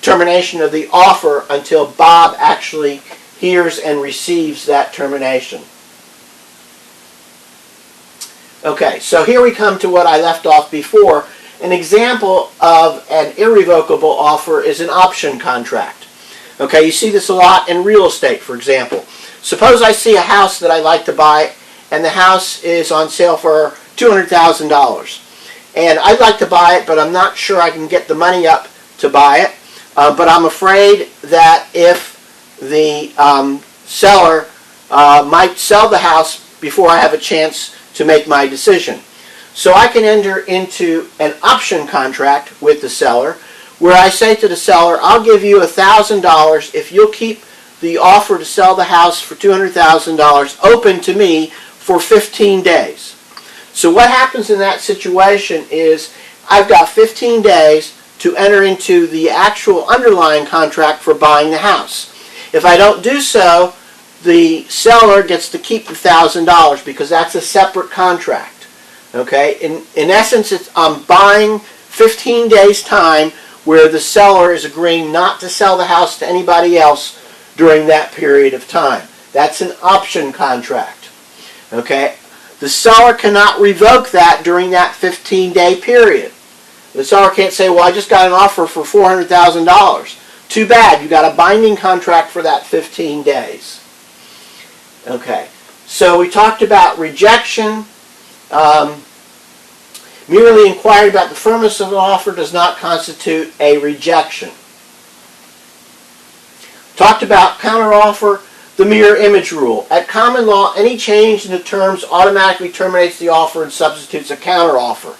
termination of the offer until Bob actually hears and receives that termination. Okay, so here we come to what I left off before. An example of an irrevocable offer is an option contract. Okay, you see this a lot in real estate, for example. Suppose I see a house that I'd like to buy, and the house is on sale for $200,000. And I'd like to buy it, but I'm not sure I can get the money up to buy it. But I'm afraid that if the seller might sell the house before I have a chance to make my decision. So I can enter into an option contract with the seller where I say to the seller, I'll give you $1,000 if you'll keep the offer to sell the house for $200,000 open to me for 15 days. So what happens in that situation is I've got 15 days to enter into the actual underlying contract for buying the house. If I don't do so, the seller gets to keep the $1,000 because that's a separate contract. Okay, in essence, I'm buying 15 days time where the seller is agreeing not to sell the house to anybody else during that period of time. That's an option contract. Okay, the seller cannot revoke that during that 15-day period. The seller can't say, well, I just got an offer for $400,000. Too bad, you got a binding contract for that 15 days. Okay, so we talked about rejection. Merely inquiring about the firmness of an offer does not constitute a rejection. Talked about counteroffer, the mirror image rule. At common law, any change in the terms automatically terminates the offer and substitutes a counteroffer.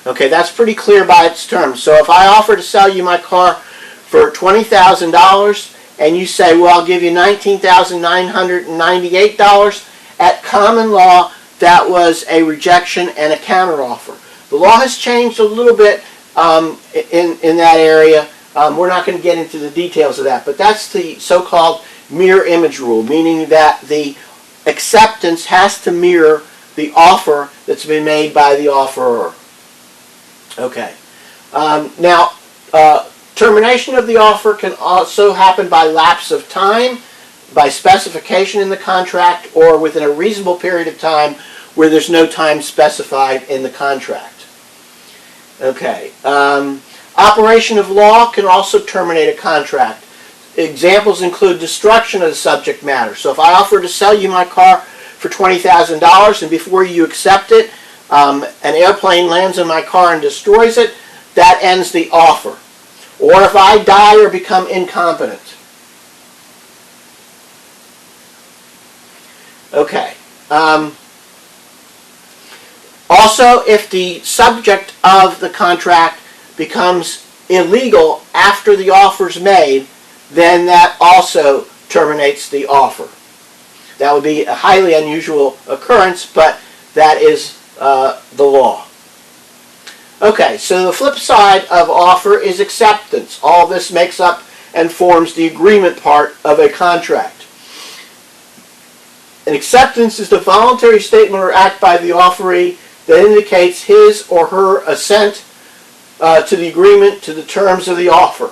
Okay, that's pretty clear by its terms. So if I offer to sell you my car for $20,000 and you say, well, I'll give you $19,998, at common law, that was a rejection and a counteroffer. The law has changed a little bit in that area. We're not going to get into the details of that, but that's the so-called mirror image rule, meaning that the acceptance has to mirror the offer that's been made by the offeror. Okay. Now, termination of the offer can also happen by lapse of time, by specification in the contract, or within a reasonable period of time where there's no time specified in the contract. Okay. Operation of law can also terminate a contract. Examples include destruction of the subject matter. So if I offer to sell you my car for $20,000 and before you accept it, an airplane lands on my car and destroys it, that ends the offer. Or if I die or become incompetent. Okay. Also, if the subject of the contract becomes illegal after the offer is made, then that also terminates the offer. That would be a highly unusual occurrence, but that is the law. Okay, so the flip side of offer is acceptance. All this makes up and forms the agreement part of a contract. An acceptance is the voluntary statement or act by the offeree that indicates his or her assent to the agreement, to the terms of the offer.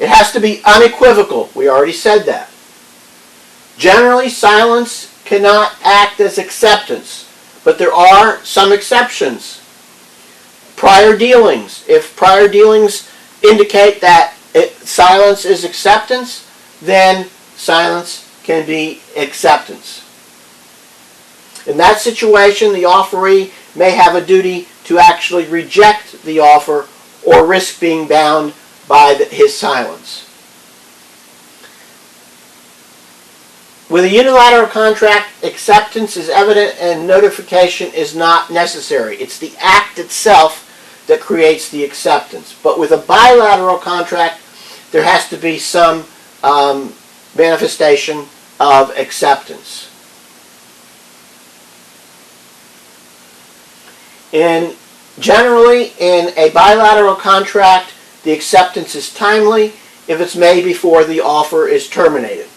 It has to be unequivocal. We already said that. Generally, silence cannot act as acceptance, but there are some exceptions. Prior dealings. If prior dealings indicate that silence is acceptance, then silence can be acceptance. In that situation, the offeree may have a duty to actually reject the offer or risk being bound by his silence. With a unilateral contract, acceptance is evident and notification is not necessary. It's the act itself that creates the acceptance. But with a bilateral contract, there has to be some manifestation of acceptance. Generally, in a bilateral contract, the acceptance is timely if it's made before the offer is terminated.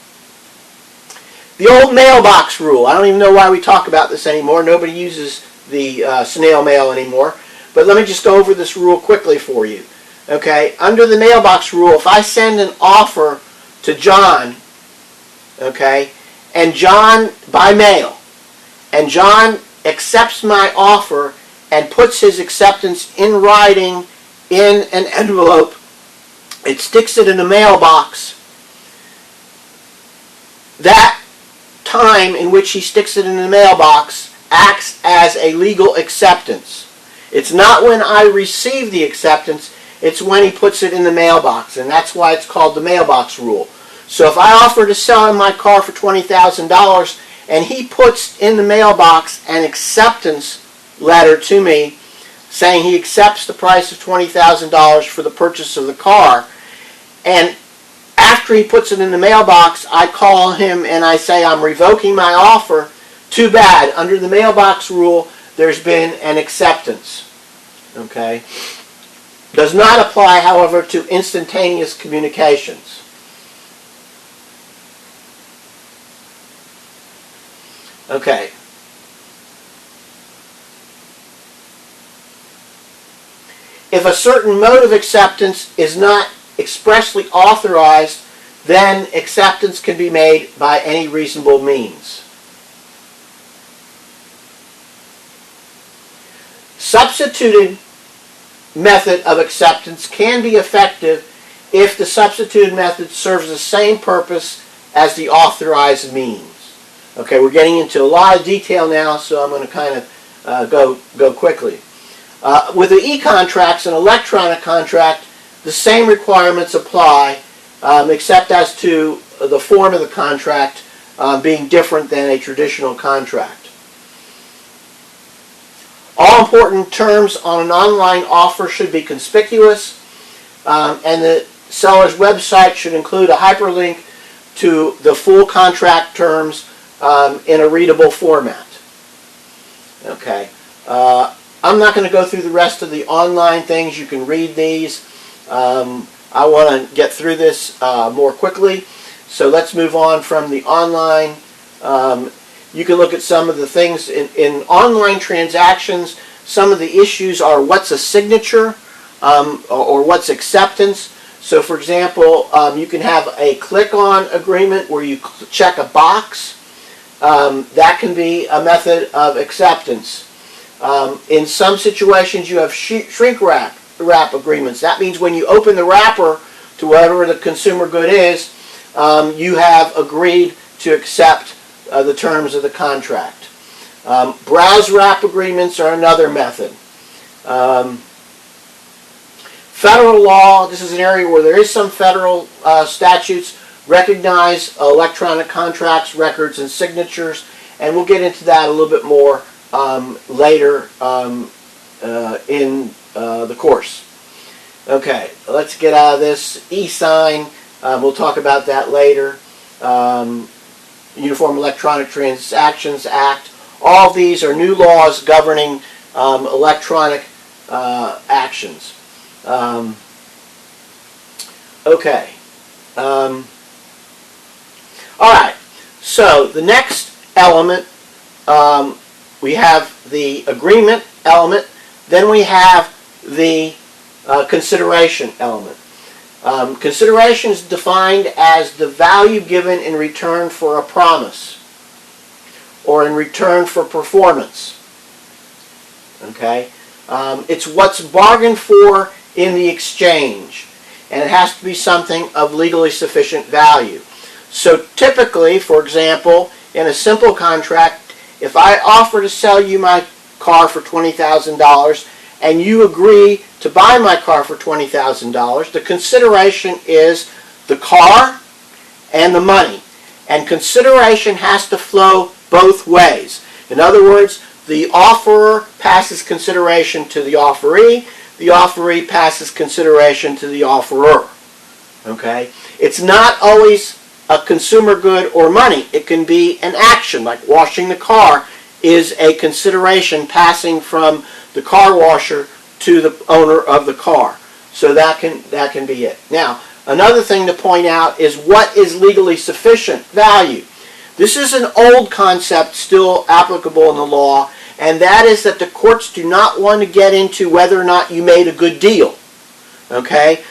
The old mailbox rule. I don't even know why we talk about this anymore. Nobody uses the snail mail anymore. But let me just go over this rule quickly for you. Okay, under the mailbox rule, if I send an offer to John, okay, and John, by mail, and John accepts my offer and puts his acceptance in writing in an envelope, it sticks it in the mailbox, that time in which he sticks it in the mailbox acts as a legal acceptance. It's not when I receive the acceptance, it's when he puts it in the mailbox, and that's why it's called the mailbox rule. So if I offer to sell him my car for $20,000 and he puts in the mailbox an acceptance letter to me saying he accepts the price of $20,000 for the purchase of the car, and after he puts it in the mailbox, I call him and I say I'm revoking my offer, too bad. Under the mailbox rule, there's been an acceptance. Okay? Does not apply, however, to instantaneous communications. Okay. If a certain mode of acceptance is not expressly authorized, then acceptance can be made by any reasonable means. Substituted method of acceptance can be effective if the substituted method serves the same purpose as the authorized means. Okay, we're getting into a lot of detail now, so I'm going to kind of go quickly. With the e-contracts, an electronic contract, the same requirements apply, except as to the form of the contract being different than a traditional contract. All important terms on an online offer should be conspicuous, and the seller's website should include a hyperlink to the full contract terms in a readable format. Okay. I'm not going to go through the rest of the online things. You can read these. I want to get through this more quickly. So let's move on from the online. You can look at some of the things in online transactions. Some of the issues are what's a signature or what's acceptance. So for example, you can have a click-on agreement where you check a box. That can be a method of acceptance. In some situations you have shrink wrap agreements. That means when you open the wrapper to whatever the consumer good is, you have agreed to accept the terms of the contract. Browse wrap agreements are another method. Federal law, this is an area where there is some federal statutes, recognize electronic contracts, records, and signatures, and we'll get into that a little bit more later in the course. Okay, let's get out of this. E-sign, we'll talk about that later. Uniform Electronic Transactions Act. All of these are new laws governing electronic actions. Okay. All right. So the next element, we have the agreement element. Then we have the consideration element. Consideration is defined as the value given in return for a promise or in return for performance. Okay? It's what's bargained for in the exchange, and it has to be something of legally sufficient value. So typically, for example, in a simple contract, if I offer to sell you my car for $20,000 and you agree to buy my car for $20,000, the consideration is the car and the money. And consideration has to flow both ways. In other words, the offerer passes consideration to the offeree passes consideration to the offerer. Okay? It's not always a consumer good or money. It can be an action, like washing the car is a consideration passing from the car washer to the owner of the car. So that can be it. Now, another thing to point out is what is legally sufficient value. This is an old concept still applicable in the law, and that is that the courts do not want to get into whether or not you made a good deal. Okay?